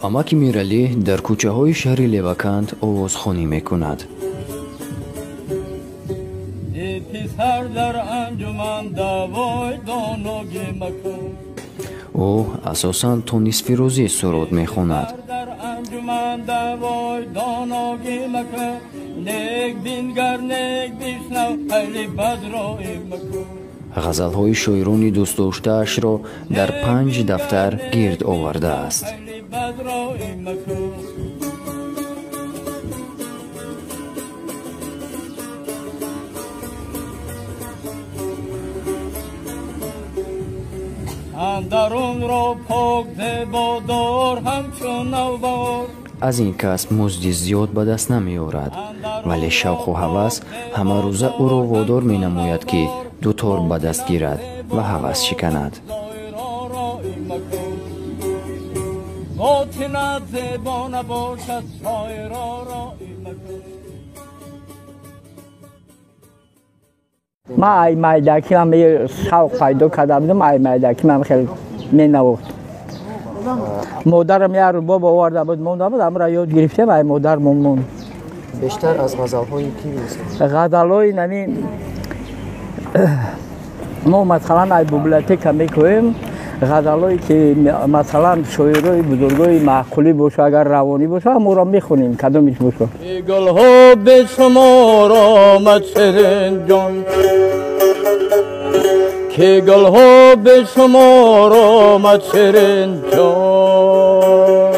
амаки Миралӣ дар кӯчаҳои шаҳри Леваканд овозхонӣ мекунад. ӯ асосан то нисфи рӯзӣ суруд мехонад. ғазалҳои шоирони дӯстдоштаашро дар 5 дафтар гирд овардааст. аз ин касб музди зиёд ба даст намеорад, вале шавқу ҳавас ҳамарӯза ӯро водор менамояд ки дутор ба даст гирад ва ҳавас шиканад. من ای مایدکی من شوق پیدا کرده بودم. ای مایدکی من خیلی مینواخت. مادرم یه رباب آورده بود مونده بود، امروز یاد گرفتم. ای مادر مون بیشتر از غزل‌های کی می‌نویسید؟ غزل‌های نمی ما مثلا ای بیبلیوتک می‌کنیم. غزل‌هایی که مثلا شاعرای بزرگای معقولی باشه، اگر روانی باشه ما را می‌خونیم. کدومش باشه؟ گل‌ها به شما را مچرین جان، که گل‌ها به شما را مچرین جان.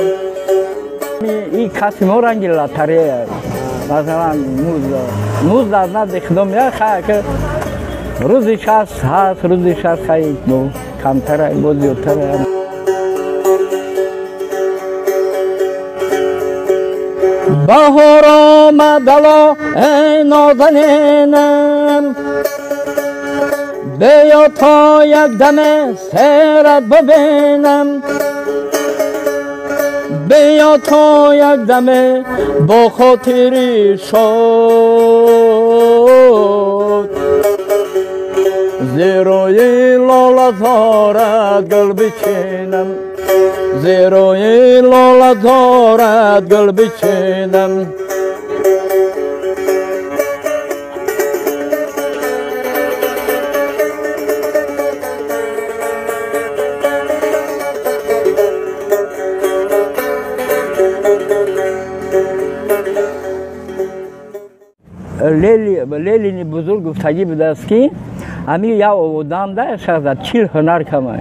این کاسمو رنگی لاتریه. مثلا موز در نزد خودم یا خیلی روزش هست روزش هست خیلی کمتره بود زیادتره. بهار آمد الا ای نازنینم، بیا تا یک دم سیرت ببینم، بیا تا یک دم با خاطری شد، زیرای لاله زارت گل بچینم، زیرای لاله زارت گل بچینم. لیلی بزرگ گفتگی بوده است که امی یا آدم ده شاید 40 هنر کمه.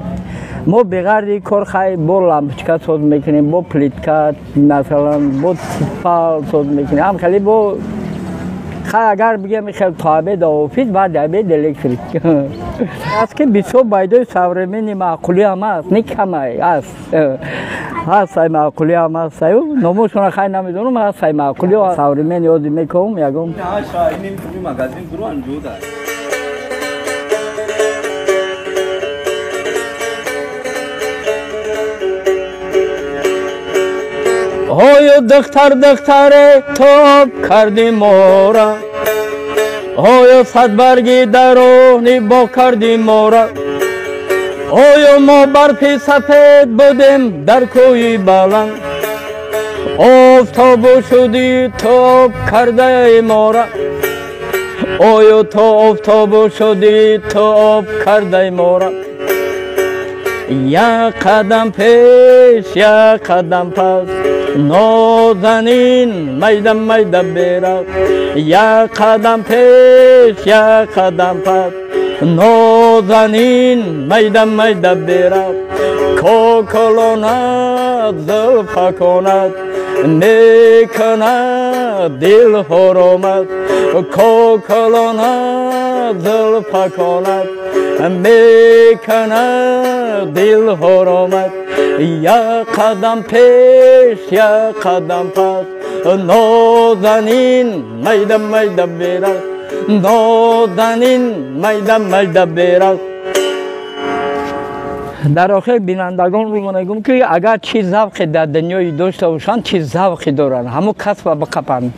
ما بغیر کار خیلی با لامپچکا ساز میکنیم، با پلیتکات مثلا با تیپال ساز میکنیم. هم خیلی با خیلی اگر بگم خیلی تابع دافیز و دابع الکتریک. از که بیشتر بایدای سوارمینی معقولی هم است، نیکمه است. هست ای معقولی هم هست. نموشون خیلی نمیدونم هست ای معقولی و سوارمین یادی میکنم یکم. نه شاینیم توی مغازین برو انجوده. های دختر توب کردی مورا، های صد برگی درونی با کردی مورا، های ما برفی سفید بودیم در کوی بلند، آفتاب شدی توب کرده مورا، های تو آفتاب شدی توب کرده مورا. یا قدم پیش یا قدم پس نازنین میدم بیرق، یا قدم پیش یا قدم پس نازنین میدم بیرق. کوکلوند زلفکاند میکند دل حرامت، کوکلوند زلفکاند میکند دل حرامت. یا قدم پیش یا قدم پس نازنین میدم بیرق، نازنین میدم بیرق. در آخر بینندگان رو میگم که اگر چی ذوقی در دنیای داشته باشند چی ذوقی دارن همو کسب بقپند.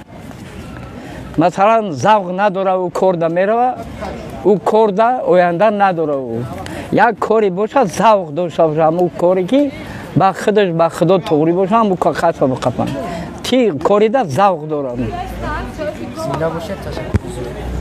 مثلا ذوق نداره او کار میره، او کار آینده نداره. او یک کاری باشه ذوق داشته باشه، او کاری که ба худо тоғри бошам бу қасо бақапам ти корида завқ дорам زنده باشید. تشکر.